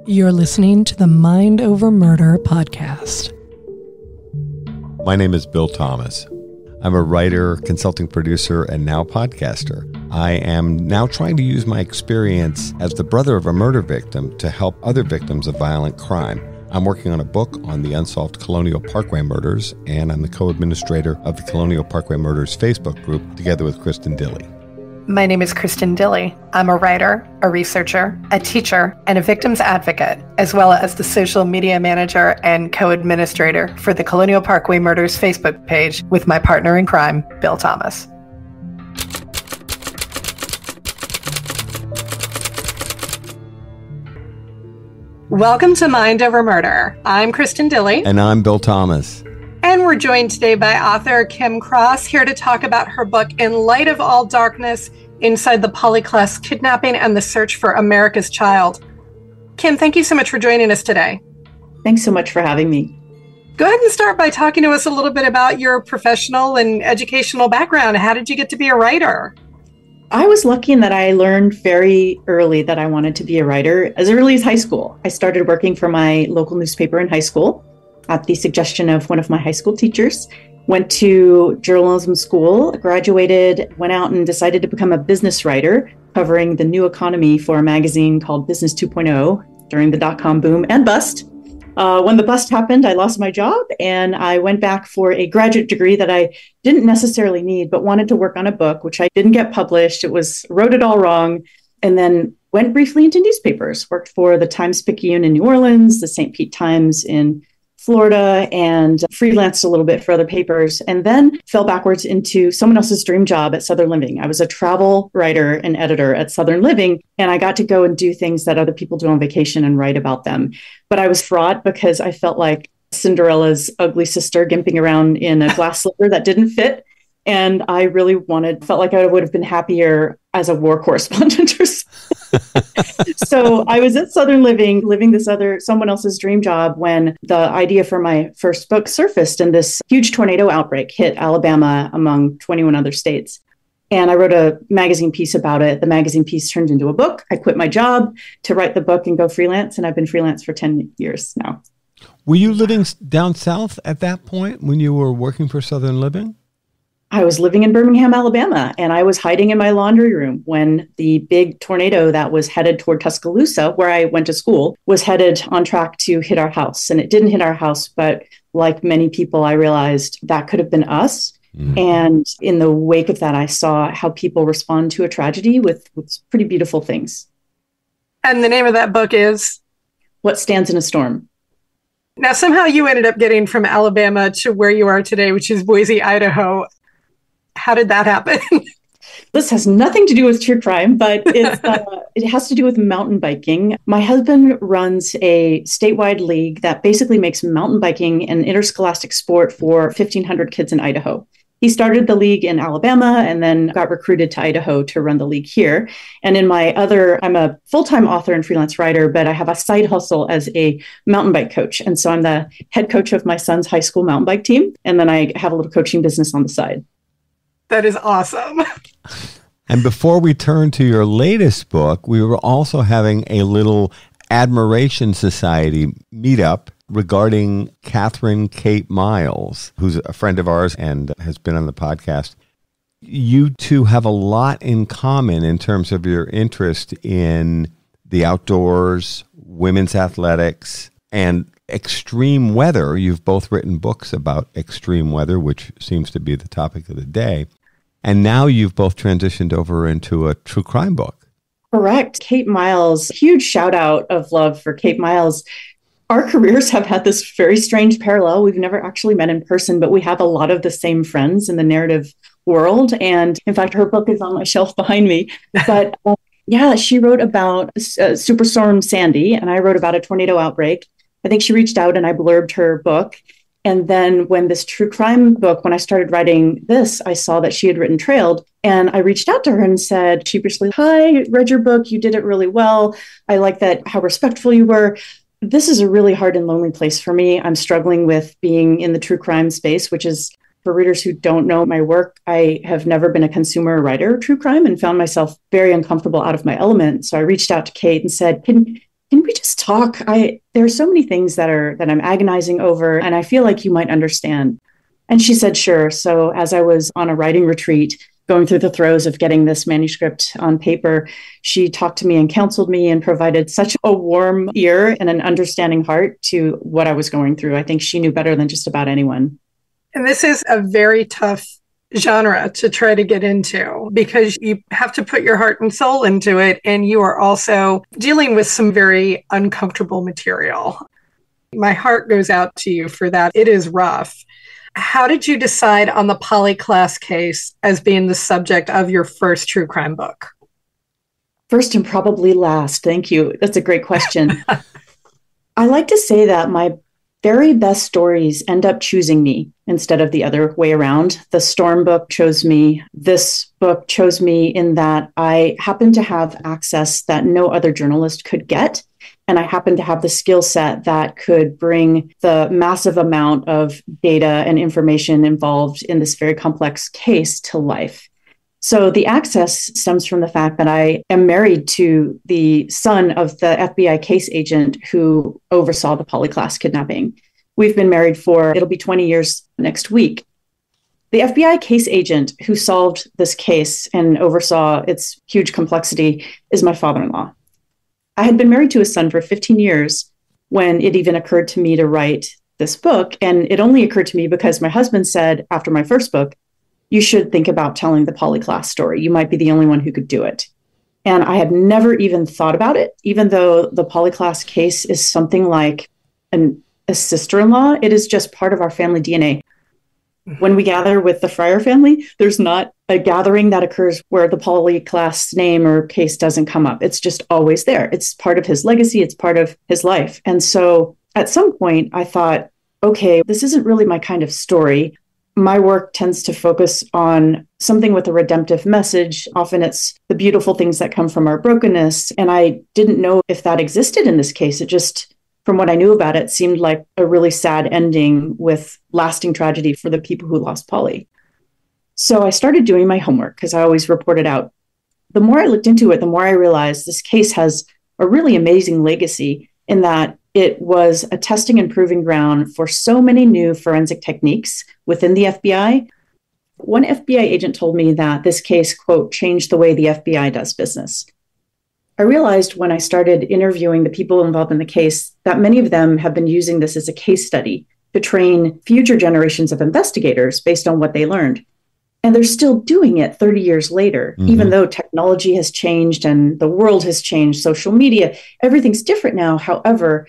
You're listening to the Mind Over Murder podcast. My name is Bill Thomas. I'm a writer, consulting producer, and now podcaster. I am now trying to use my experience as the brother of a murder victim to help other victims of violent crime. I'm working on a book on the unsolved Colonial Parkway murders, and I'm the co-administrator of the Colonial Parkway Murders Facebook group together with Kristin Dilley. My name is Kristin Dilley. I'm a writer, a researcher, a teacher, and a victims advocate, as well as the social media manager and co-administrator for the Colonial Parkway Murders Facebook page with my partner in crime, Bill Thomas. Welcome to Mind Over Murder. I'm Kristin Dilley. And I'm Bill Thomas. And we're joined today by author Kim Cross, here to talk about her book, In Light of All Darkness, Inside the Polly Klaas Kidnapping and the Search for America's Child. Kim, thank you so much for joining us today. Thanks so much for having me. Go ahead and start by talking to us a little bit about your professional and educational background. How did you get to be a writer? I was lucky in that I learned very early that I wanted to be a writer as early as high school. I started working for my local newspaper in high school at the suggestion of one of my high school teachers. Went to journalism school, graduated, went out and decided to become a business writer, covering the new economy for a magazine called Business 2.0 during the dot-com boom and bust. When the bust happened, I lost my job and I went back for a graduate degree that I didn't necessarily need, but wanted to work on a book, which I didn't get published. Wrote it all wrong, and then went briefly into newspapers, worked for the Times-Picayune in New Orleans, the St. Pete Times in Florida, and freelanced a little bit for other papers, and then fell backwards into someone else's dream job at Southern Living. I was a travel writer and editor at Southern Living, and I got to go and do things that other people do on vacation and write about them. But I was fraught because I felt like Cinderella's ugly sister gimping around in a glass slipper that didn't fit. And I really felt like I would have been happier as a war correspondent or something. So I was at Southern Living, living someone else's dream job, when the idea for my first book surfaced and this huge tornado outbreak hit Alabama among 21 other states. And I wrote a magazine piece about it. The magazine piece turned into a book. I quit my job to write the book and go freelance. And I've been freelance for 10 years now. Were you living down south at that point when you were working for Southern Living? I was living in Birmingham, Alabama, and I was hiding in my laundry room when the big tornado that was headed toward Tuscaloosa, where I went to school, was headed on track to hit our house. And it didn't hit our house, but like many people, I realized that could have been us. And in the wake of that, I saw how people respond to a tragedy with pretty beautiful things. And the name of that book is? What Stands in a Storm. Now, somehow you ended up getting from Alabama to where you are today, which is Boise, Idaho. How did that happen? This has nothing to do with true crime, but it has to do with mountain biking. My husband runs a statewide league that basically makes mountain biking an interscholastic sport for 1,500 kids in Idaho. He started the league in Alabama and then got recruited to Idaho to run the league here. And I'm a full-time author and freelance writer, but I have a side hustle as a mountain bike coach. And so I'm the head coach of my son's high school mountain bike team. And then I have a little coaching business on the side. That is awesome. And before we turn to your latest book, we were also having a little Admiration Society meetup regarding Catherine Kate Miles, who's a friend of ours and has been on the podcast. You two have a lot in common in terms of your interest in the outdoors, women's athletics, and extreme weather. You've both written books about extreme weather, which seems to be the topic of the day. And now you've both transitioned over into a true crime book. Correct. Kate Miles, huge shout out of love for Kate Miles. Our careers have had this very strange parallel. We've never actually met in person, but we have a lot of the same friends in the narrative world. And in fact, her book is on my shelf behind me. But yeah, she wrote about Superstorm Sandy, and I wrote about a tornado outbreak. I think she reached out and I blurbed her book. And then when this true crime book, when I started writing this, I saw that she had written Trailed. And I reached out to her and said sheepishly, "Hi, read your book. You did it really well. I like that, how respectful you were. This is a really hard and lonely place for me. I'm struggling with being in the true crime space," which is, for readers who don't know my work, I have never been a consumer writer of true crime and found myself very uncomfortable out of my element. So I reached out to Kate and said, can can we just talk? There are so many things that I'm agonizing over, and I feel like you might understand. And she said, sure. So as I was on a writing retreat, going through the throes of getting this manuscript on paper, she talked to me and counseled me and provided such a warm ear and an understanding heart to what I was going through. I think she knew better than just about anyone. And this is a very tough genre to try to get into because you have to put your heart and soul into it. And you are also dealing with some very uncomfortable material. My heart goes out to you for that. It is rough. How did you decide on the Polly Klaas case as being the subject of your first true crime book? First and probably last. Thank you. That's a great question. I like to say that my very best stories end up choosing me instead of the other way around. The Storm book chose me. This book chose me in that I happen to have access that no other journalist could get. And I happen to have the skill set that could bring the massive amount of data and information involved in this very complex case to life. So the access stems from the fact that I am married to the son of the FBI case agent who oversaw the Polly Klaas kidnapping. We've been married it'll be 20 years next week. The FBI case agent who solved this case and oversaw its huge complexity is my father-in-law. I had been married to his son for 15 years when it even occurred to me to write this book. And it only occurred to me because my husband said after my first book, you should think about telling the Polly Klaas story. You might be the only one who could do it. And I had never even thought about it, even though the Polly Klaas case is something like a sister-in-law. It is just part of our family DNA. When we gather with the Freyer family, there's not a gathering that occurs where the Polly Klaas name or case doesn't come up. It's just always there. It's part of his legacy. It's part of his life. And so at some point, I thought, okay, this isn't really my kind of story. My work tends to focus on something with a redemptive message. Often it's the beautiful things that come from our brokenness. And I didn't know if that existed in this case. It just, from what I knew about it, seemed like a really sad ending with lasting tragedy for the people who lost Polly. So I started doing my homework because I always report it out. The more I looked into it, the more I realized this case has a really amazing legacy in that it was a testing and proving ground for so many new forensic techniques within the FBI. One FBI agent told me that this case, quote, changed the way the FBI does business. I realized when I started interviewing the people involved in the case that many of them have been using this as a case study to train future generations of investigators based on what they learned. And they're still doing it 30 years later, even though technology has changed and the world has changed, social media, everything's different now. However,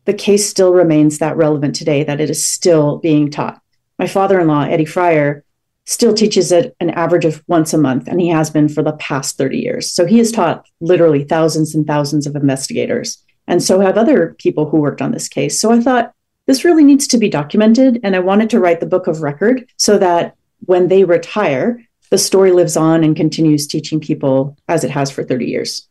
the case still remains that relevant today, that it is still being taught. My father-in-law, Eddie Freyer, still teaches it an average of once a month, and he has been for the past 30 years. So he has taught literally thousands and thousands of investigators. And so have other people who worked on this case. So I thought this really needs to be documented. And I wanted to write the book of record so that when they retire, the story lives on and continues teaching people as it has for 30 years.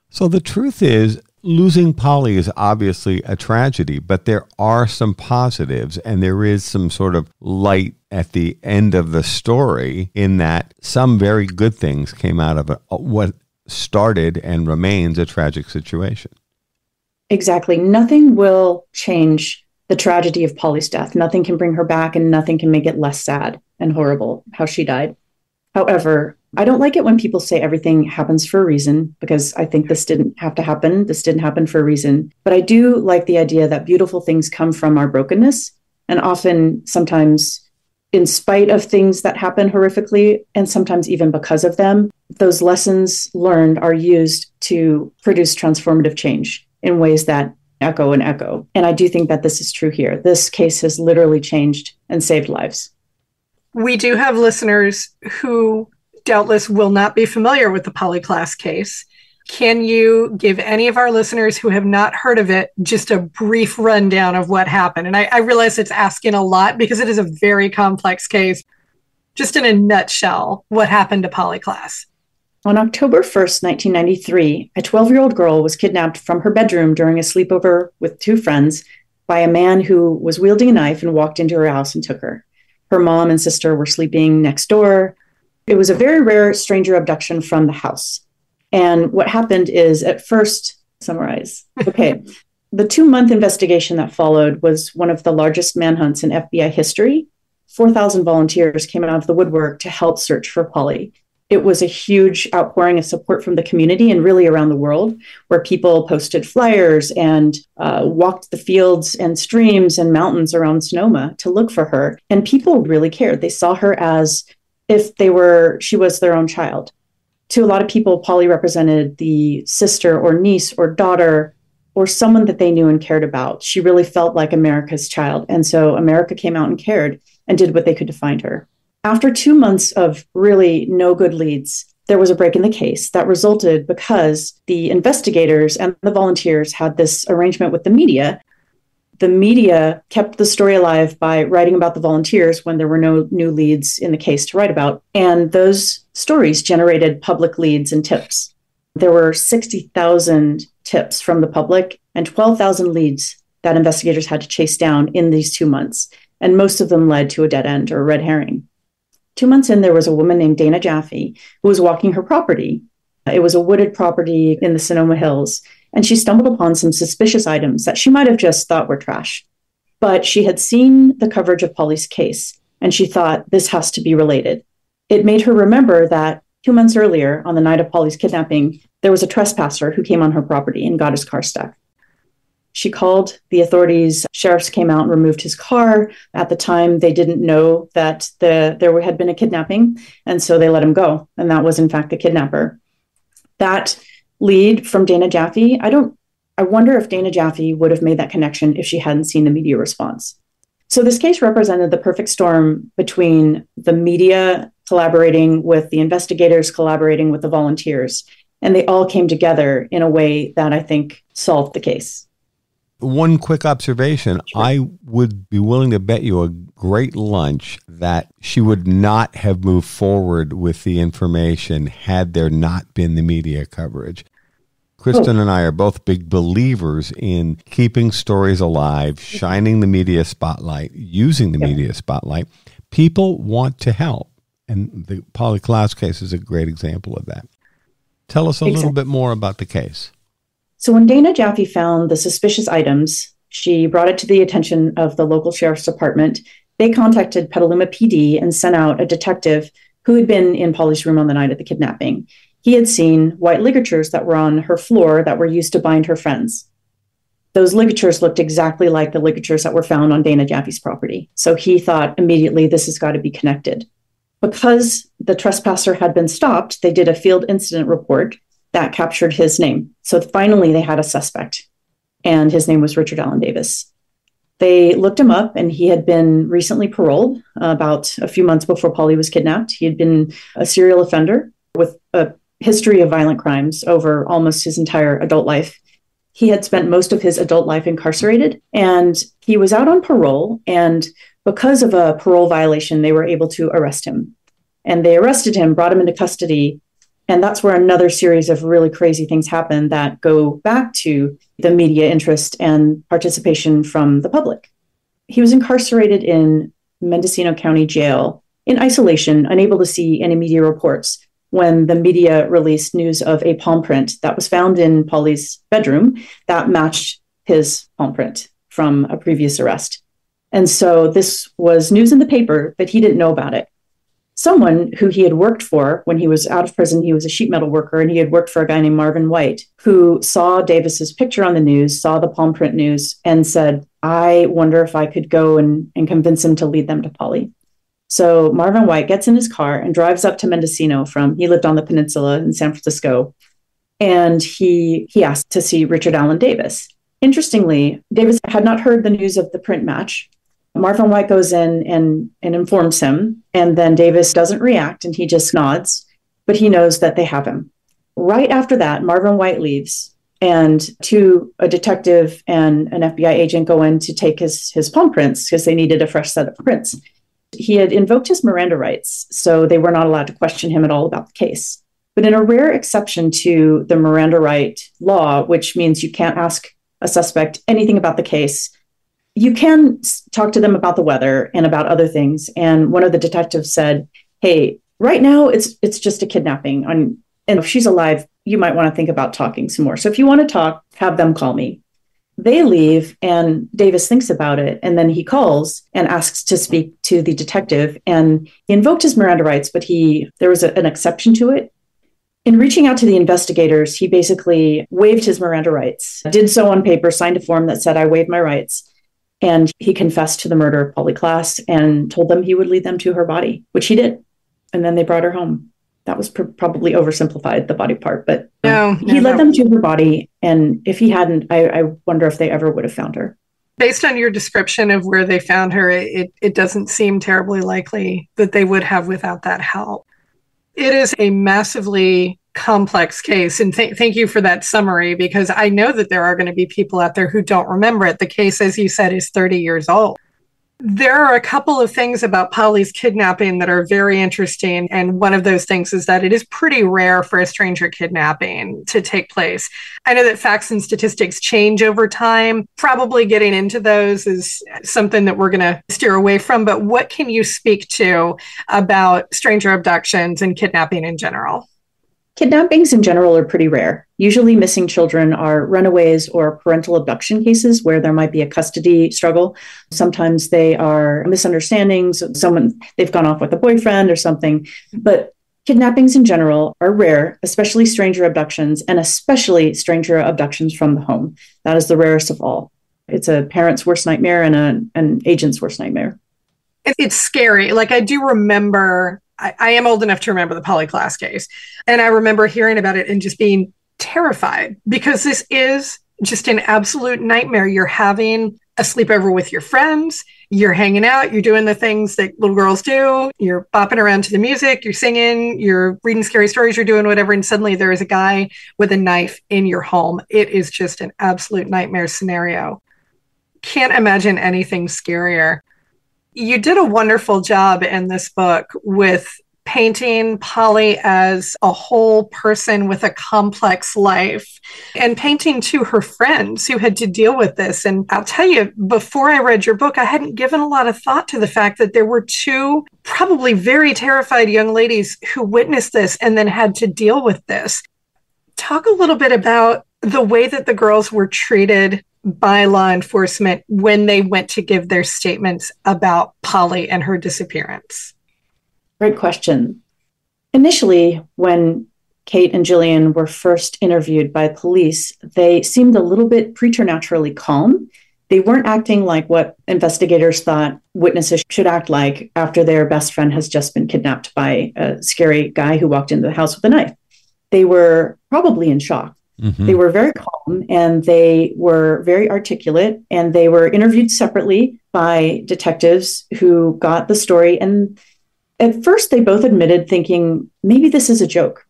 So the truth is, losing Polly is obviously a tragedy, but there are some positives and there is some sort of light at the end of the story in that some very good things came out of what started and remains a tragic situation. Exactly. Nothing will change the tragedy of Polly's death. Nothing can bring her back and nothing can make it less sad and horrible how she died. However, I don't like it when people say everything happens for a reason, because I think this didn't have to happen. This didn't happen for a reason. But I do like the idea that beautiful things come from our brokenness, and often, sometimes, in spite of things that happen horrifically, and sometimes even because of them, those lessons learned are used to produce transformative change in ways that echo and echo. And I do think that this is true here. This case has literally changed and saved lives. We do have listeners who doubtless will not be familiar with the Polly Klaas case. Can you give any of our listeners who have not heard of it just a brief rundown of what happened? And I realize it's asking a lot because it is a very complex case. Just in a nutshell, what happened to Polly Klaas? On October 1st, 1993, a 12-year-old girl was kidnapped from her bedroom during a sleepover with two friends by a man who was wielding a knife and walked into her house and took her. Her mom and sister were sleeping next door. It was a very rare stranger abduction from the house. And what happened is, at first, summarize. Okay. The 2-month investigation that followed was one of the largest manhunts in FBI history. 4,000 volunteers came out of the woodwork to help search for Polly. It was a huge outpouring of support from the community and really around the world, where people posted flyers and walked the fields and streams and mountains around Sonoma to look for her. And people really cared. They saw her as if she was their own child. To a lot of people, Polly represented the sister or niece or daughter or someone that they knew and cared about. She really felt like America's child. And so America came out and cared and did what they could to find her. After 2 months of really no good leads, there was a break in the case that resulted because the investigators and the volunteers had this arrangement with the media. The media kept the story alive by writing about the volunteers when there were no new leads in the case to write about. And those stories generated public leads and tips. There were 60,000 tips from the public and 12,000 leads that investigators had to chase down in these 2 months. And most of them led to a dead end or a red herring. 2 months in, there was a woman named Dana Jaffe who was walking her property. It was a wooded property in the Sonoma Hills, and she stumbled upon some suspicious items that she might have just thought were trash. But she had seen the coverage of Polly's case, and she thought this has to be related. It made her remember that 2 months earlier, on the night of Polly's kidnapping, there was a trespasser who came on her property and got his car stuck. She called the authorities. Sheriffs came out and removed his car. At the time, they didn't know that there had been a kidnapping, and so they let him go. And that was, in fact, the kidnapper. That lead from Dana Jaffe, I wonder if Dana Jaffe would have made that connection if she hadn't seen the media response. So this case represented the perfect storm between the media collaborating with the investigators, collaborating with the volunteers, and they all came together in a way that I think solved the case. One quick observation. Sure. I would be willing to bet you a great lunch that she would not have moved forward with the information had there not been the media coverage. Kristin and I are both big believers in keeping stories alive, shining the media spotlight, using the media spotlight. People want to help. And the Polly Klaas case is a great example of that. Tell us a little bit more about the case. So when Dana Jaffe found the suspicious items, she brought it to the attention of the local sheriff's department. They contacted Petaluma PD and sent out a detective who had been in Polly's room on the night of the kidnapping. He had seen white ligatures that were on her floor that were used to bind her friends. Those ligatures looked exactly like the ligatures that were found on Dana Jaffe's property. So he thought immediately this has got to be connected. Because the trespasser had been stopped, they did a field incident report that captured his name. So finally, they had a suspect, and his name was Richard Allen Davis. They looked him up, and he had been recently paroled about a few months before Polly was kidnapped. He had been a serial offender with a history of violent crimes over almost his entire adult life. He had spent most of his adult life incarcerated, and he was out on parole. And because of a parole violation, they were able to arrest him. And they arrested him, brought him into custody. And that's where another series of really crazy things happened that go back to the media interest and participation from the public. He was incarcerated in Mendocino County Jail in isolation, unable to see any media reports, when the media released news of a palm print that was found in Polly's bedroom that matched his palm print from a previous arrest. And so this was news in the paper, but he didn't know about it. Someone who he had worked for when he was out of prison, he was a sheet metal worker, and he had worked for a guy named Marvin White, who saw Davis's picture on the news, saw the palm print news, and said, I wonder if I could go and convince him to lead them to Polly. So Marvin White gets in his car and drives up to Mendocino he lived on the peninsula in San Francisco, and he asked to see Richard Allen Davis. Interestingly, Davis had not heard the news of the print match. Marvin White goes in and informs him, and then Davis doesn't react, and he just nods, but he knows that they have him. Right after that, Marvin White leaves, and a detective and an FBI agent go in to take his palm prints because they needed a fresh set of prints. He had invoked his Miranda rights, so they were not allowed to question him at all about the case. But in a rare exception to the Miranda right law, which means you can't ask a suspect anything about the case, you can talk to them about the weather and about other things. And one of the detectives said, hey, right now it's just a kidnapping. And if she's alive, you might want to think about talking some more. So if you want to talk, have them call me. They leave and Davis thinks about it. And then he calls and asks to speak to the detective. And he invoked his Miranda rights, but there was an exception to it. In reaching out to the investigators, he basically waived his Miranda rights, did so on paper, signed a form that said, I waive my rights. And he confessed to the murder of Polly Klaas and told them he would lead them to her body, which he did. And then they brought her home. That was probably oversimplified, the body part, but he led them to her body. And if he hadn't, I wonder if they ever would have found her. Based on your description of where they found her, it doesn't seem terribly likely that they would have without that help. It is a massively complex case. And thank you for that summary, because I know that there are going to be people out there who don't remember it. The case, as you said, is 30 years old. There are a couple of things about Polly's kidnapping that are very interesting. And one of those things is that it is pretty rare for a stranger kidnapping to take place. I know that facts and statistics change over time. Probably getting into those is something that we're going to steer away from. But what can you speak to about stranger abductions and kidnapping in general? Kidnappings in general are pretty rare. Usually missing children are runaways or parental abduction cases where there might be a custody struggle. Sometimes they are misunderstandings. They've gone off with a boyfriend or something. But kidnappings in general are rare, especially stranger abductions, and especially stranger abductions from the home. That is the rarest of all. It's a parent's worst nightmare and an agent's worst nightmare. It's scary. Like, I do remember, I am old enough to remember the Polly Klaas case. And I remember hearing about it and just being terrified, because this is just an absolute nightmare. You're having a sleepover with your friends, you're hanging out, you're doing the things that little girls do, you're bopping around to the music, you're singing, you're reading scary stories, you're doing whatever, and suddenly there is a guy with a knife in your home. It is just an absolute nightmare scenario. Can't imagine anything scarier. You did a wonderful job in this book with painting Polly as a whole person with a complex life, and painting to her friends who had to deal with this. And I'll tell you, before I read your book, I hadn't given a lot of thought to the fact that there were two probably very terrified young ladies who witnessed this and then had to deal with this. Talk a little bit about the way that the girls were treated by law enforcement when they went to give their statements about Polly and her disappearance. Great question. Initially, when Kate and Jillian were first interviewed by police, they seemed a little bit preternaturally calm. They weren't acting like what investigators thought witnesses should act like after their best friend has just been kidnapped by a scary guy who walked into the house with a knife. They were probably in shock. Mm-hmm. They were very calm and they were very articulate, and they were interviewed separately by detectives who got the story. And at first, they both admitted thinking, maybe this is a joke.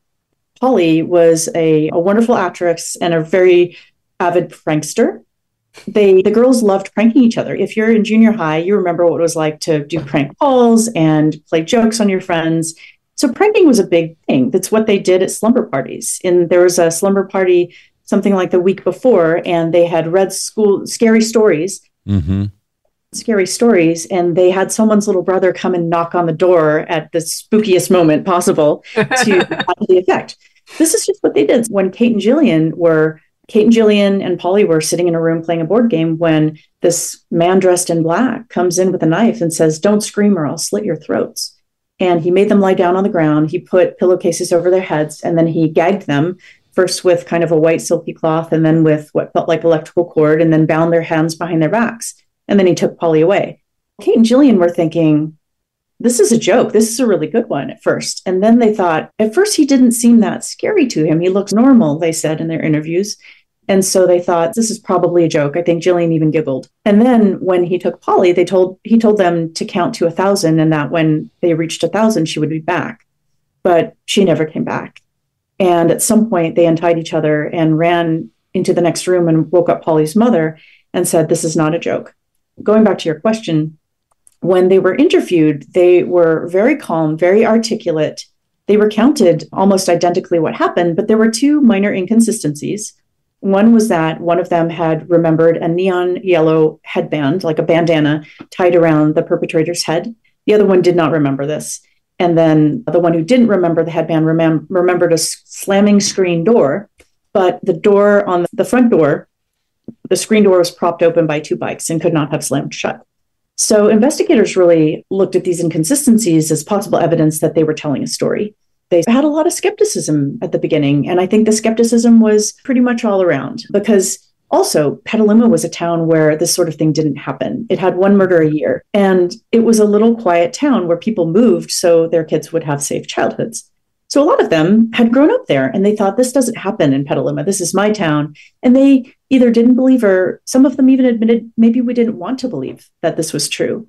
Polly was a wonderful actress and a very avid prankster. The girls loved pranking each other. If you're in junior high, you remember what it was like to do prank calls and play jokes on your friends. So pranking was a big thing. That's what they did at slumber parties. And there was a slumber party something like the week before, and they had read scary stories. Mm-hmm. Scary stories, and they had someone's little brother come and knock on the door at the spookiest moment possible to have the effect. This is just what they did. When Kate and Jillian and Polly were sitting in a room playing a board game, when this man dressed in black comes in with a knife and says, "Don't scream or I'll slit your throats." And he made them lie down on the ground. He put pillowcases over their heads, and then he gagged them, first with kind of a white silky cloth and then with what felt like electrical cord, and then bound their hands behind their backs. And then he took Polly away. Kate and Jillian were thinking, this is a joke. This is a really good one at first. And then they thought, at first he didn't seem that scary to him. He looks normal, they said in their interviews. And so they thought, this is probably a joke. I think Jillian even giggled. And then when he took Polly, he told them to count to 1,000, and that when they reached 1,000, she would be back. But she never came back. And at some point, they untied each other and ran into the next room and woke up Polly's mother and said, this is not a joke. Going back to your question, when they were interviewed, they were very calm, very articulate. They recounted almost identically what happened, but there were two minor inconsistencies. One was that one of them had remembered a neon yellow headband, like a bandana, tied around the perpetrator's head. The other one did not remember this. And then the one who didn't remember the headband remembered a slamming screen door, but the door on the front door, the screen door was propped open by 2 bikes and could not have slammed shut. So investigators really looked at these inconsistencies as possible evidence that they were telling a story. They had a lot of skepticism at the beginning, and I think the skepticism was pretty much all around because also Petaluma was a town where this sort of thing didn't happen. It had 1 murder a year, and it was a little quiet town where people moved so their kids would have safe childhoods. So a lot of them had grown up there, and they thought, this doesn't happen in Petaluma. This is my town. And they either didn't believe, or some of them even admitted maybe we didn't want to believe that this was true.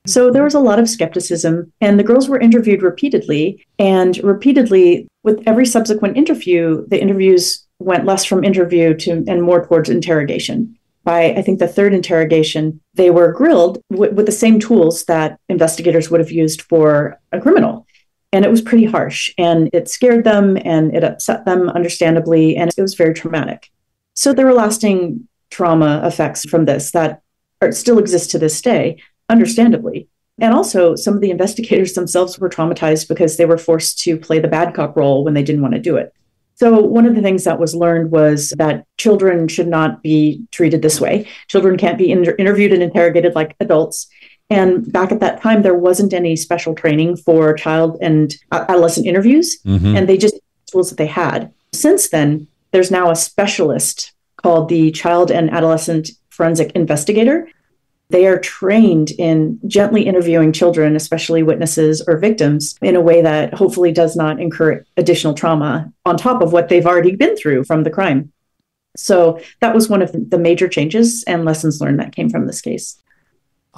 So there was a lot of skepticism, and the girls were interviewed repeatedly. And repeatedly, with every subsequent interview, the interviews went less from interview to and more towards interrogation. By, I think, the 3rd interrogation, they were grilled with the same tools that investigators would have used for a criminal. And it was pretty harsh, and it scared them, and it upset them, understandably, and it was very traumatic. So there were lasting trauma effects from this that still exist to this day, understandably. And also, some of the investigators themselves were traumatized because they were forced to play the bad cop role when they didn't want to do it. So one of the things that was learned was that children should not be treated this way. Children can't be interviewed and interrogated like adults. And back at that time, there wasn't any special training for child and adolescent interviews, and they just tools that they had. Since then, there's now a specialist called the Child and Adolescent Forensic Investigator. They are trained in gently interviewing children, especially witnesses or victims, in a way that hopefully does not incur additional trauma on top of what they've already been through from the crime. So that was one of the major changes and lessons learned that came from this case.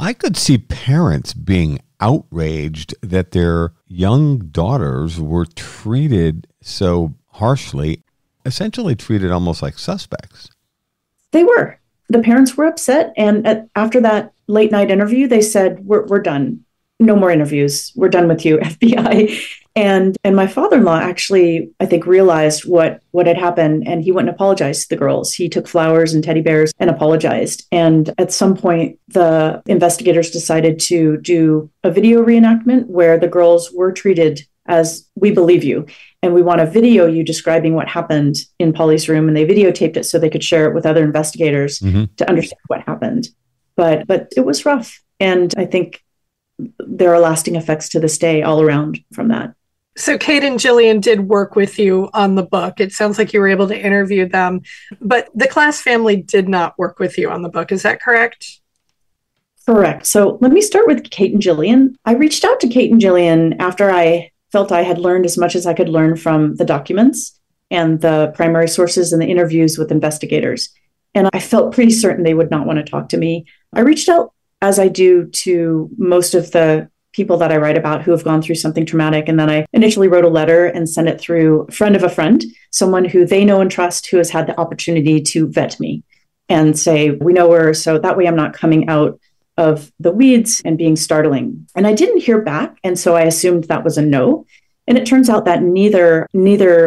I could see parents being outraged that their young daughters were treated so harshly, essentially treated almost like suspects. They were. The parents were upset. And after that late night interview, they said, we're done. No more interviews. We're done with you, FBI. And my father-in-law actually, I think, realized what had happened, and he went and apologized to the girls. He took flowers and teddy bears and apologized. And at some point, the investigators decided to do a video reenactment where the girls were treated as, we believe you, and we want to video you describing what happened in Polly's room. And they videotaped it so they could share it with other investigators to understand what happened. But it was rough. And I think there are lasting effects to this day all around from that. So Kate and Jillian did work with you on the book. It sounds like you were able to interview them, but the Klass family did not work with you on the book. Is that correct? Correct. So let me start with Kate and Jillian. I reached out to Kate and Jillian after I felt I had learned as much as I could learn from the documents and the primary sources and the interviews with investigators. And I felt pretty certain they would not want to talk to me. I reached out, as I do, to most of the people that I write about who have gone through something traumatic. And then I initially wrote a letter and sent it through a friend of a friend, someone who they know and trust, who has had the opportunity to vet me and say, we know her. So that way I'm not coming out of the weeds and being startling. And I didn't hear back. And so I assumed that was a no. And it turns out that neither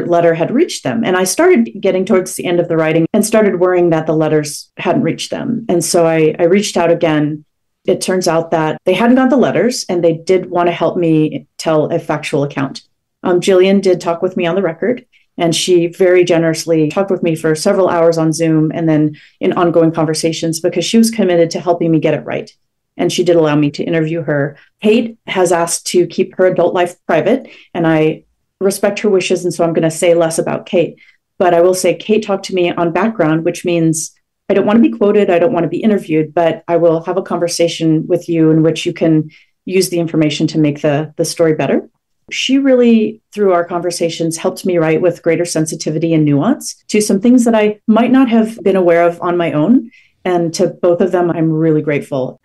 letter had reached them. And I started getting towards the end of the writing and started worrying that the letters hadn't reached them. And so I reached out again. It turns out that they hadn't got the letters, and they did want to help me tell a factual account. Jillian did talk with me on the record, and she very generously talked with me for several hours on Zoom and then in ongoing conversations because she was committed to helping me get it right. And she did allow me to interview her. Kate has asked to keep her adult life private, and I respect her wishes, and so I'm going to say less about Kate. But I will say Kate talked to me on background, which means I don't want to be quoted, I don't want to be interviewed, but I will have a conversation with you in which you can use the information to make the story better. She really, through our conversations, helped me write with greater sensitivity and nuance to some things that I might not have been aware of on my own. And to both of them, I'm really grateful.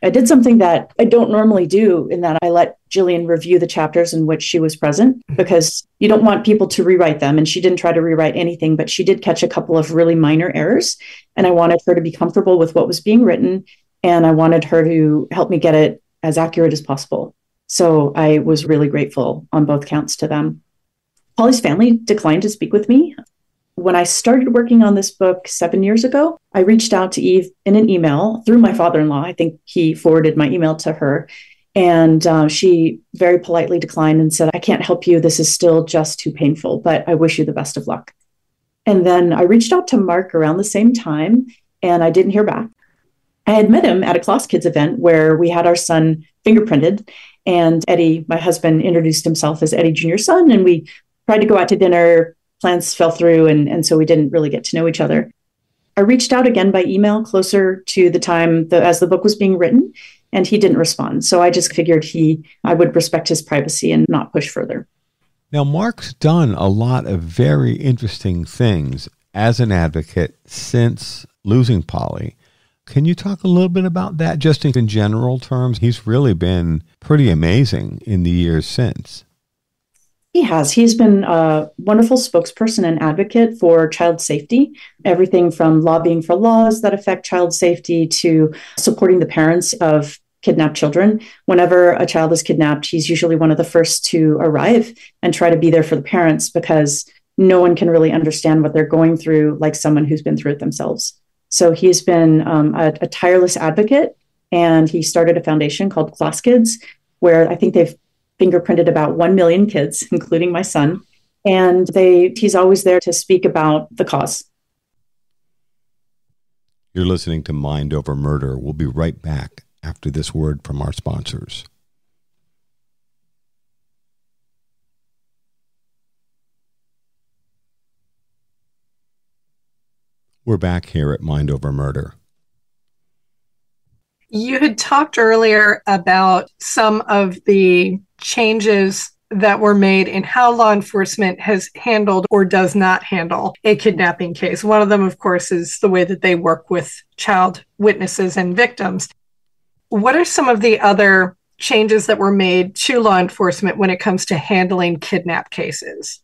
I did something that I don't normally do, in that I let Jillian review the chapters in which she was present, because you don't want people to rewrite them. And she didn't try to rewrite anything, but she did catch a couple of really minor errors. And I wanted her to be comfortable with what was being written. And I wanted her to help me get it as accurate as possible. So I was really grateful on both counts to them. Polly's family declined to speak with me. When I started working on this book 7 years ago, I reached out to Eve in an email through my father-in-law. I think he forwarded my email to her. And she very politely declined and said, I can't help you. This is still just too painful, but I wish you the best of luck. And then I reached out to Mark around the same time, and I didn't hear back. I had met him at a Klaas Kids event where we had our son fingerprinted, and Eddie, my husband, introduced himself as Eddie Jr.'s son, and we tried to go out to dinner. Plans fell through, and so we didn't really get to know each other. I reached out again by email closer to the time as the book was being written, and he didn't respond. So I just figured I would respect his privacy and not push further. Now, Mark's done a lot of very interesting things as an advocate since losing Polly. Can you talk a little bit about that, just in general terms? He's really been pretty amazing in the years since. He has. He's been a wonderful spokesperson and advocate for child safety, everything from lobbying for laws that affect child safety to supporting the parents of kidnapped children. Whenever a child is kidnapped, he's usually one of the first to arrive and try to be there for the parents, because no one can really understand what they're going through like someone who's been through it themselves. So he's been a tireless advocate, and he started a foundation called Klaas Kids, where I think they've fingerprinted about 1 million kids, including my son. And he's always there to speak about the cause. You're listening to Mind Over Murder. We'll be right back after this word from our sponsors. We're back here at Mind Over Murder. You had talked earlier about some of the changes that were made in how law enforcement has handled or does not handle a kidnapping case. One of them, of course, is the way that they work with child witnesses and victims. What are some of the other changes that were made to law enforcement when it comes to handling kidnap cases?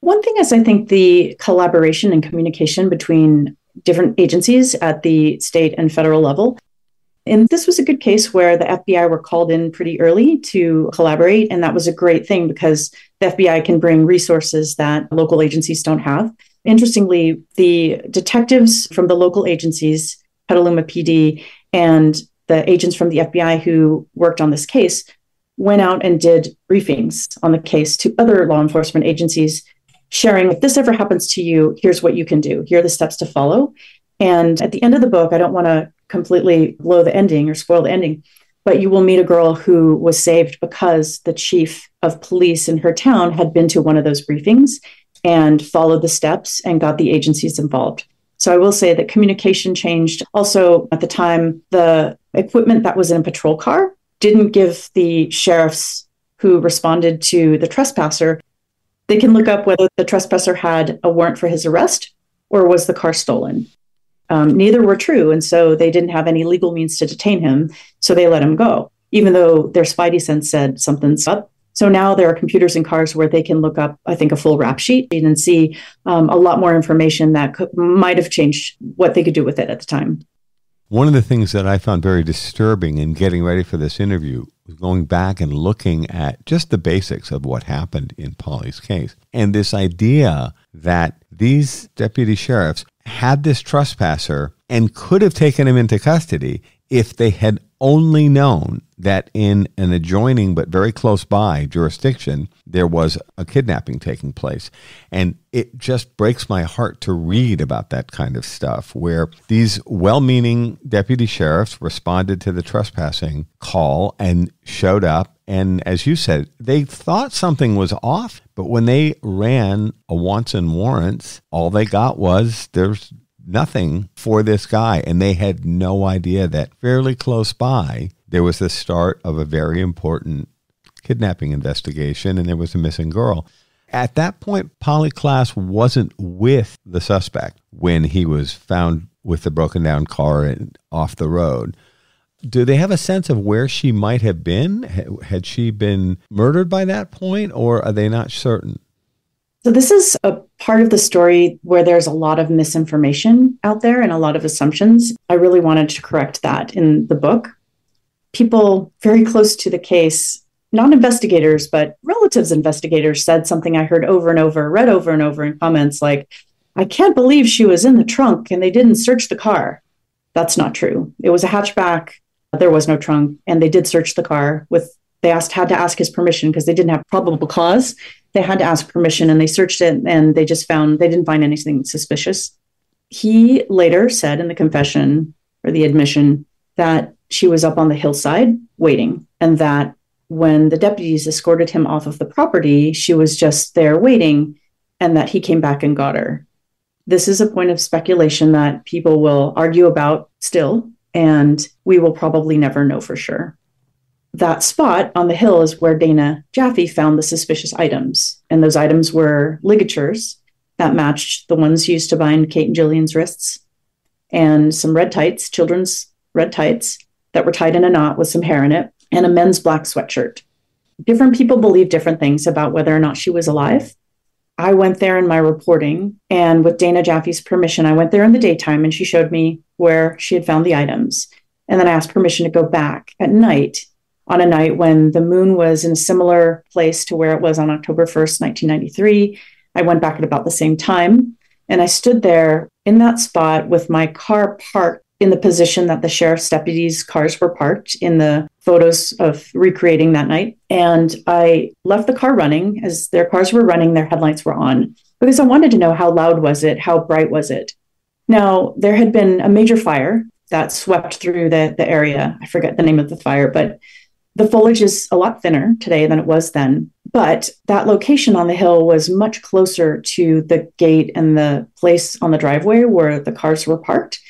One thing is, I think, the collaboration and communication between different agencies at the state and federal level. And this was a good case where the FBI were called in pretty early to collaborate. And that was a great thing, because the FBI can bring resources that local agencies don't have. Interestingly, the detectives from the local agencies, Petaluma PD, and the agents from the FBI who worked on this case went out and did briefings on the case to other law enforcement agencies, sharing, if this ever happens to you, here's what you can do. Here are the steps to follow. And at the end of the book, I don't want to completely blow the ending or spoil the ending, but you will meet a girl who was saved because the chief of police in her town had been to one of those briefings and followed the steps and got the agencies involved. So I will say that communication changed. Also, at the time, the equipment that was in a patrol car didn't give the sheriffs who responded to the trespasser, they can look up whether the trespasser had a warrant for his arrest or was the car stolen. Neither were true, and so they didn't have any legal means to detain him, so they let him go, even though their spidey sense said something's up. So now there are computers in cars where they can look up, I think, a full rap sheet and see a lot more information that might have changed what they could do with it at the time. One of the things that I found very disturbing in getting ready for this interview was going back and looking at just the basics of what happened in Polly's case. And this idea that these deputy sheriffs had this trespasser and could have taken him into custody if they had only known that in an adjoining but very close by jurisdiction, there was a kidnapping taking place. And it just breaks my heart to read about that kind of stuff, where these well-meaning deputy sheriffs responded to the trespassing call and showed up. And as you said, they thought something was off, but when they ran a wants and warrants, all they got was there's nothing for this guy. And they had no idea that fairly close by, there was the start of a very important kidnapping investigation, and there was a missing girl. At that point, Polly Klaas wasn't with the suspect when he was found with the broken down car and off the road. Do they have a sense of where she might have been? Had she been murdered by that point, or are they not certain? So this is a part of the story where there's a lot of misinformation out there and a lot of assumptions. I really wanted to correct that in the book. People very close to the case, not investigators, but relatives investigators, said something I heard over and over, read over and over in comments like, I can't believe she was in the trunk and they didn't search the car. That's not true. It was a hatchback. There was no trunk, and they did search the car had to ask his permission because they didn't have probable cause. They had to ask permission, and they searched it, and they didn't find anything suspicious. He later said in the confession or the admission that she was up on the hillside waiting, and that when the deputies escorted him off of the property, she was just there waiting, and that he came back and got her. This is a point of speculation that people will argue about still, and we will probably never know for sure. That spot on the hill is where Dana Jaffe found the suspicious items, and those items were ligatures that matched the ones used to bind Kate and Jillian's wrists, and some red tights, children's red tights that were tied in a knot with some hair in it, and a men's black sweatshirt. Different people believe different things about whether or not she was alive. I went there in my reporting, and with Dana Jaffe's permission, I went there in the daytime, and she showed me where she had found the items. And then I asked permission to go back at night, on a night when the moon was in a similar place to where it was on October 1st, 1993. I went back at about the same time, and I stood there in that spot with my car parked in the position that the sheriff's deputies' cars were parked in the photos of recreating that night. And I left the car running. As their cars were running, their headlights were on, because I wanted to know how loud was it, how bright was it. Now, there had been a major fire that swept through the area. I forget the name of the fire, but the foliage is a lot thinner today than it was then. But that location on the hill was much closer to the gate and the place on the driveway where the cars were parked.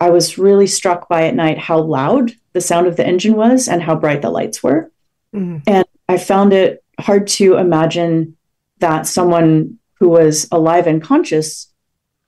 I was really struck by at night how loud the sound of the engine was and how bright the lights were. Mm. And I found it hard to imagine that someone who was alive and conscious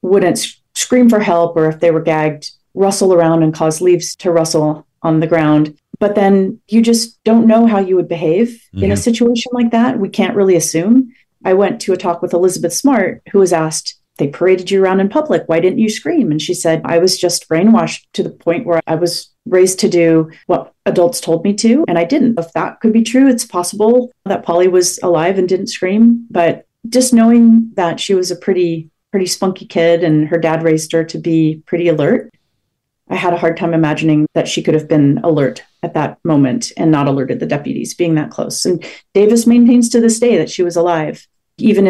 wouldn't scream for help, or if they were gagged, rustle around and cause leaves to rustle on the ground. But then you just don't know how you would behave in a situation like that. We can't really assume. I went to a talk with Elizabeth Smart, who was asked, they paraded you around in public, why didn't you scream? And she said, I was just brainwashed to the point where I was raised to do what adults told me to, and I didn't. If that could be true, it's possible that Polly was alive and didn't scream. But just knowing that she was a pretty spunky kid and her dad raised her to be pretty alert, I had a hard time imagining that she could have been alert at that moment and not alerted the deputies being that close. And Davis maintains to this day that she was alive. Even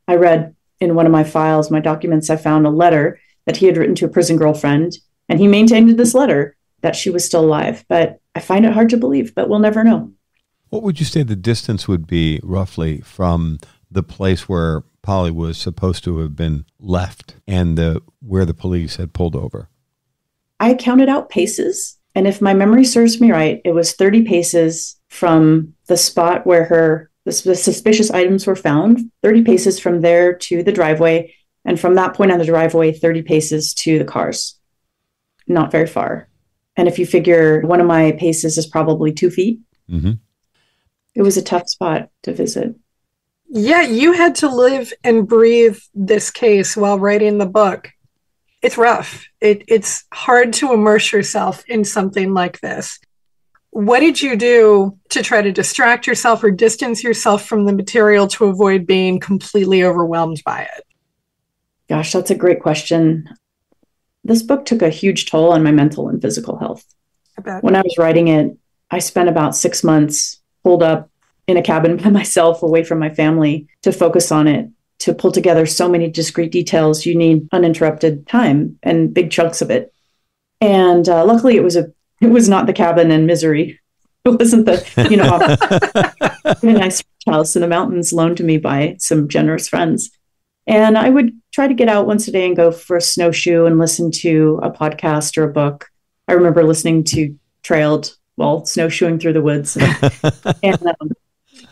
I read in one of my files, my documents, I found a letter that he had written to a prison girlfriend, and he maintained in this letter that she was still alive. But I find it hard to believe, but we'll never know. What would you say the distance would be roughly from the place where Polly was supposed to have been left and where the police had pulled over? I counted out paces, and if my memory serves me right, it was 30 paces from the spot where the suspicious items were found, 30 paces from there to the driveway, and from that point on the driveway, 30 paces to the cars. Not very far. And if you figure one of my paces is probably 2 feet, It was a tough spot to visit. Yeah, you had to live and breathe this case while writing the book. It's rough. It's hard to immerse yourself in something like this. What did you do to try to distract yourself or distance yourself from the material to avoid being completely overwhelmed by it? Gosh, that's a great question. This book took a huge toll on my mental and physical health. When I was writing it, I spent about 6 months holed up in a cabin by myself away from my family to focus on it. To pull together so many discrete details, you need uninterrupted time and big chunks of it. And luckily, it was not the cabin in misery. It wasn't the a nice house in the mountains loaned to me by some generous friends. And I would try to get out once a day and go for a snowshoe and listen to a podcast or a book. I remember listening to Trailed while snowshoeing through the woods. And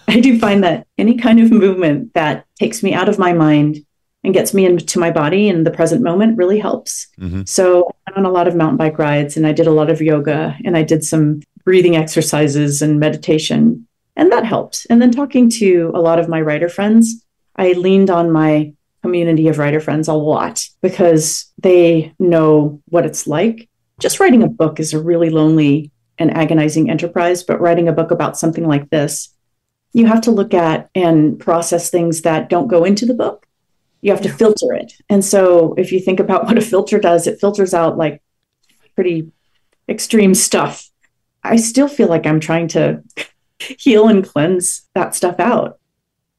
I do find that any kind of movement that takes me out of my mind and gets me into my body in the present moment really helps. Mm-hmm. So I went on a lot of mountain bike rides, and I did a lot of yoga, and I did some breathing exercises and meditation, and that helped. And then talking to a lot of my writer friends, I leaned on my community of writer friends a lot because they know what it's like. Just writing a book is a really lonely and agonizing enterprise, but writing a book about something like this, you have to look at and process things that don't go into the book. You have to filter it. And so if you think about what a filter does, it filters out like pretty extreme stuff. I still feel like I'm trying to heal and cleanse that stuff out.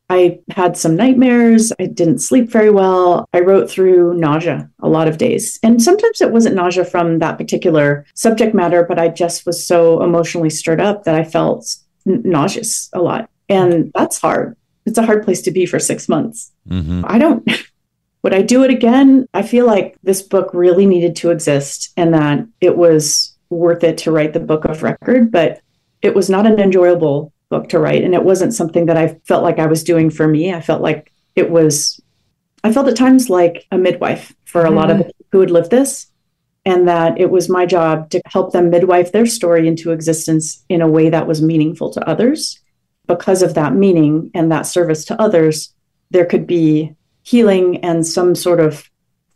I had some nightmares. I didn't sleep very well. I wrote through nausea a lot of days. And sometimes it wasn't nausea from that particular subject matter, but I just was so emotionally stirred up that I felt nauseous a lot. And that's hard. It's a hard place to be for 6 months. Would I do it again? I feel like this book really needed to exist and that it was worth it to write the book of record, but it was not an enjoyable book to write. And it wasn't something that I felt like I was doing for me. I felt at times like a midwife for a lot of the people who would live this, and that it was my job to help them midwife their story into existence in a way that was meaningful to others. Because of that meaning and that service to others, there could be healing and some sort of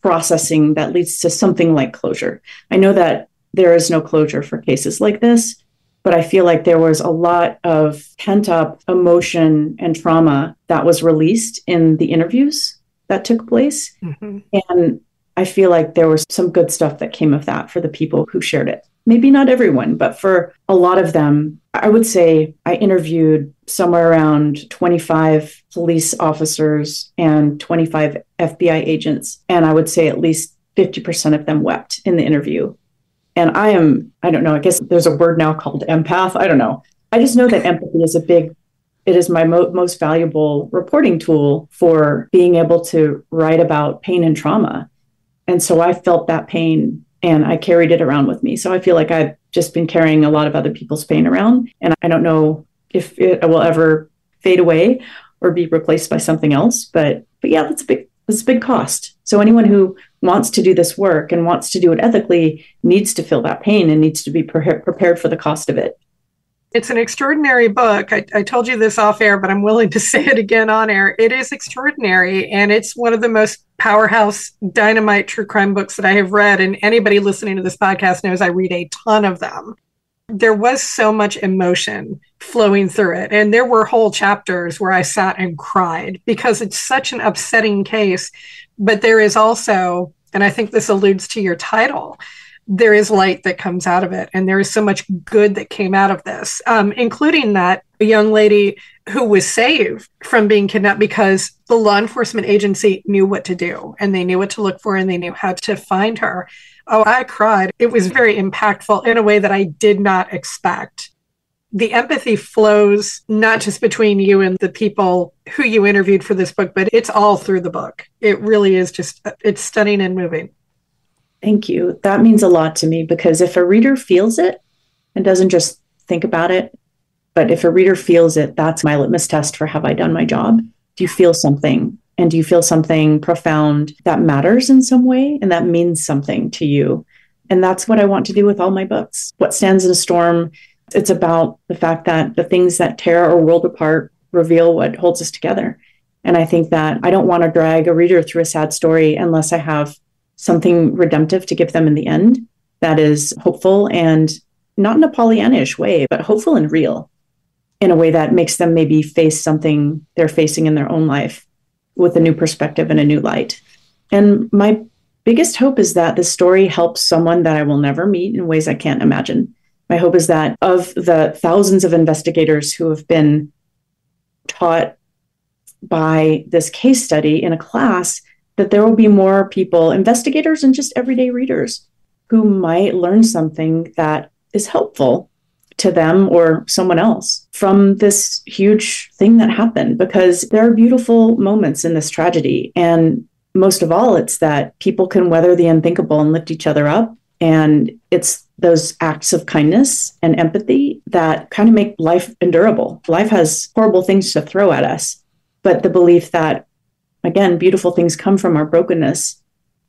processing that leads to something like closure. I know that there is no closure for cases like this, but I feel like there was a lot of pent-up emotion and trauma that was released in the interviews that took place. And I feel like there was some good stuff that came of that for the people who shared it. Maybe not everyone, but for a lot of them, I would say I interviewed somewhere around 25 police officers and 25 FBI agents. And I would say at least 50% of them wept in the interview. And I don't know, I guess there's a word now called empath. I don't know. I just know that empathy is it is my most valuable reporting tool for being able to write about pain and trauma. And so I felt that pain and I carried it around with me. So I feel like I've just been carrying a lot of other people's pain around. And I don't know if it will ever fade away or be replaced by something else. But yeah, that's a big cost. So anyone who wants to do this work and wants to do it ethically needs to feel that pain and needs to be prepared for the cost of it. It's an extraordinary book. I told you this off air, but I'm willing to say it again on air. It is extraordinary, and it's one of the most powerhouse, dynamite true crime books that I have read. And anybody listening to this podcast knows I read a ton of them. There was so much emotion flowing through it. And there were whole chapters where I sat and cried because it's such an upsetting case. But there is also, and I think this alludes to your title, there is light that comes out of it. And there is so much good that came out of this, including that a young lady who was saved from being kidnapped because the law enforcement agency knew what to do and they knew what to look for and they knew how to find her. Oh, I cried. It was very impactful in a way that I did not expect. The empathy flows not just between you and the people who you interviewed for this book, but it's all through the book. It really is it's stunning and moving. Thank you. That means a lot to me because if a reader feels it and doesn't just think about it, but if a reader feels it, that's my litmus test for have I done my job? Do you feel something? And do you feel something profound that matters in some way and that means something to you? And that's what I want to do with all my books. What Stands in a Storm, it's about the fact that the things that tear our world apart reveal what holds us together. And I think that I don't want to drag a reader through a sad story unless I have something redemptive to give them in the end that is hopeful and not in a Pollyannish way, but hopeful and real in a way that makes them maybe face something they're facing in their own life with a new perspective and a new light. And my biggest hope is that this story helps someone that I will never meet in ways I can't imagine. My hope is that of the thousands of investigators who have been taught by this case study in a class, that there will be more people, investigators and just everyday readers, who might learn something that is helpful to them or someone else from this huge thing that happened, because there are beautiful moments in this tragedy. And most of all, it's that people can weather the unthinkable and lift each other up. And it's those acts of kindness and empathy that kind of make life endurable. Life has horrible things to throw at us, but the belief that, again, beautiful things come from our brokenness,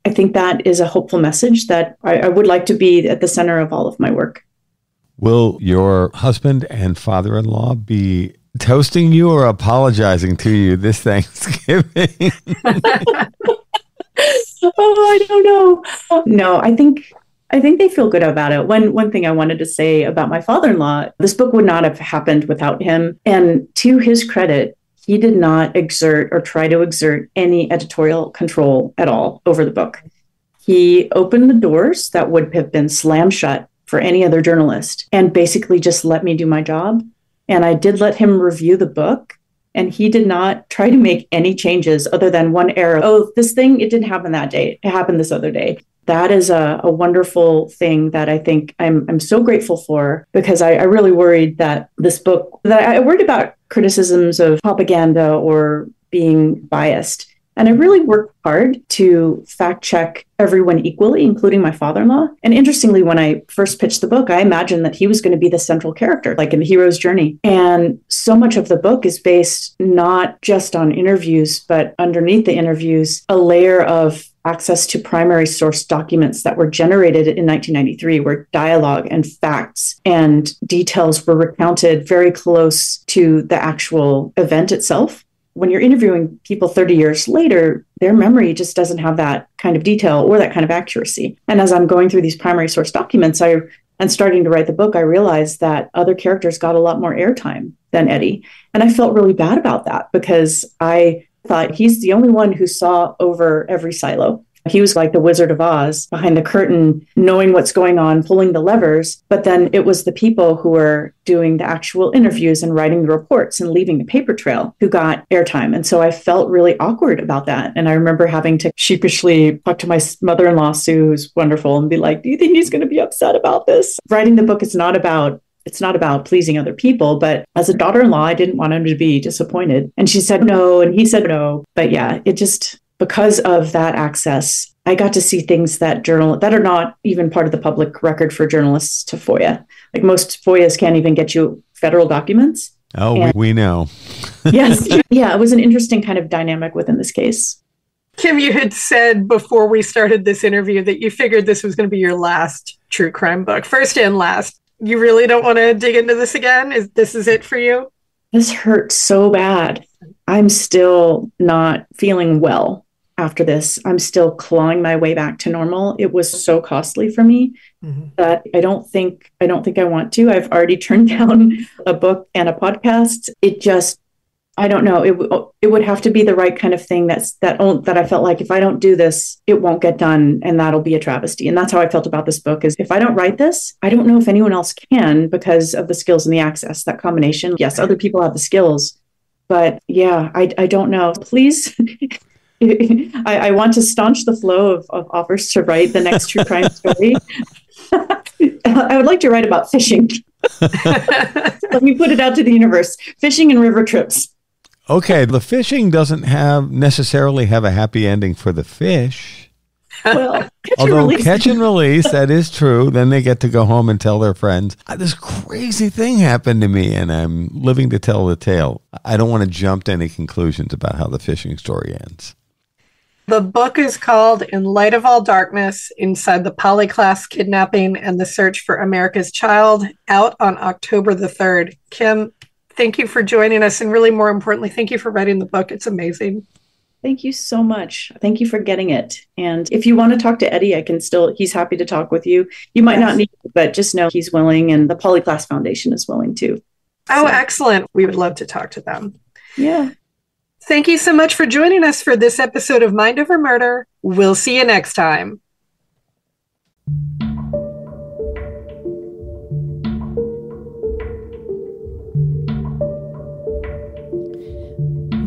I think that is a hopeful message that I would like to be at the center of all of my work. Will your husband and father-in-law be toasting you or apologizing to you this Thanksgiving? I don't know. No, I think they feel good about it. One thing I wanted to say about my father-in-law, this book would not have happened without him. And to his credit, he did not exert or try to exert any editorial control at all over the book. He opened the doors that would have been slammed shut for any other journalist and basically just let me do my job. And I did let him review the book, and he did not try to make any changes other than one error. Oh, this thing, it didn't happen that day. It happened this other day. That is a wonderful thing that I think I'm so grateful for, because I really worried that this book, that I worried about criticisms of propaganda or being biased. And I really worked hard to fact check everyone equally, including my father-in-law. And interestingly, when I first pitched the book, I imagined that he was going to be the central character, like in the hero's journey. And so much of the book is based not just on interviews, but underneath the interviews, a layer of access to primary source documents that were generated in 1993, where dialogue and facts and details were recounted very close to the actual event itself. When you're interviewing people 30 years later, their memory just doesn't have that kind of detail or that kind of accuracy. And as I'm going through these primary source documents, and starting to write the book, I realized that other characters got a lot more airtime than Eddie. And I felt really bad about that, because I thought he's the only one who saw over every silo. He was like the Wizard of Oz behind the curtain, knowing what's going on, pulling the levers. But then it was the people who were doing the actual interviews and writing the reports and leaving the paper trail who got airtime. And so I felt really awkward about that. And I remember having to sheepishly talk to my mother-in-law, Sue, who's wonderful, and be like, do you think he's going to be upset about this? Writing the book is not about pleasing other people, but as a daughter-in-law, I didn't want him to be disappointed. And she said no, and he said no. But yeah, because of that access, I got to see things that are not even part of the public record for journalists to FOIA. Like most FOIAs can't even get you federal documents. Oh, we know. Yes. Yeah, it was an interesting kind of dynamic within this case. Kim, you had said before we started this interview that you figured this was going to be your last true crime book, first and last. You really don't want to dig into this again? This is it for you? This hurt so bad. I'm still not feeling well after this. I'm still clawing my way back to normal. It was so costly for me that I don't think I want to. I've already turned down a book and a podcast. I don't know. It would have to be the right kind of thing that I felt like if I don't do this, it won't get done, and that'll be a travesty. And that's how I felt about this book, is if I don't write this, I don't know if anyone else can, because of the skills and the access, that combination. Yes, other people have the skills, but yeah, I don't know. Please. I want to staunch the flow of offers to write the next true crime story. I would like to write about fishing. Let me put it out to the universe. Fishing and river trips. Okay, the fishing doesn't necessarily have a happy ending for the fish. Well, catch and release, that is true. Then they get to go home and tell their friends, this crazy thing happened to me, and I'm living to tell the tale. I don't want to jump to any conclusions about how the fishing story ends. The book is called In Light of All Darkness, Inside the Polly Klaas Kidnapping and the Search for America's Child, out on October the 3rd. Kim, thank you for joining us, and really more importantly, thank you for writing the book. It's amazing. Thank you so much. Thank you for getting it. And if you want to talk to Eddie, he's happy to talk with you. You might not need to, but just know he's willing, and the Polly Klaas Foundation is willing too. Oh, excellent. We would love to talk to them. Yeah. Thank you so much for joining us for this episode of Mind Over Murder. We'll see you next time.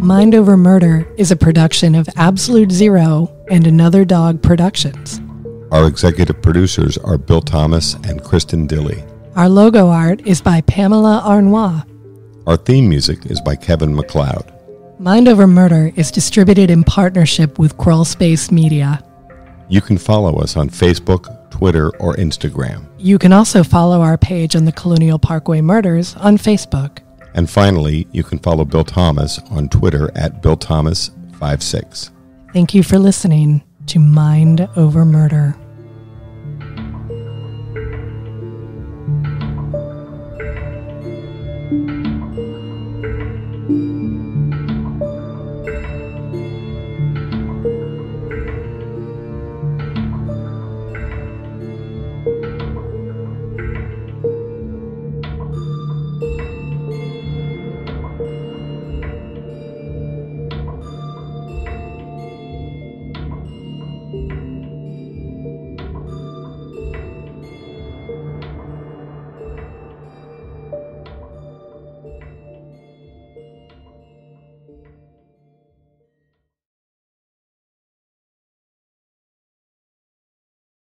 Mind Over Murder is a production of Absolute Zero and Another Dog Productions. Our executive producers are Bill Thomas and Kristin Dilley. Our logo art is by Pamela Arnois. Our theme music is by Kevin MacLeod. Mind Over Murder is distributed in partnership with Crawlspace Media. You can follow us on Facebook, Twitter, or Instagram. You can also follow our page on the Colonial Parkway Murders on Facebook. And finally, you can follow Bill Thomas on Twitter at BillThomas56. Thank you for listening to Mind Over Murder.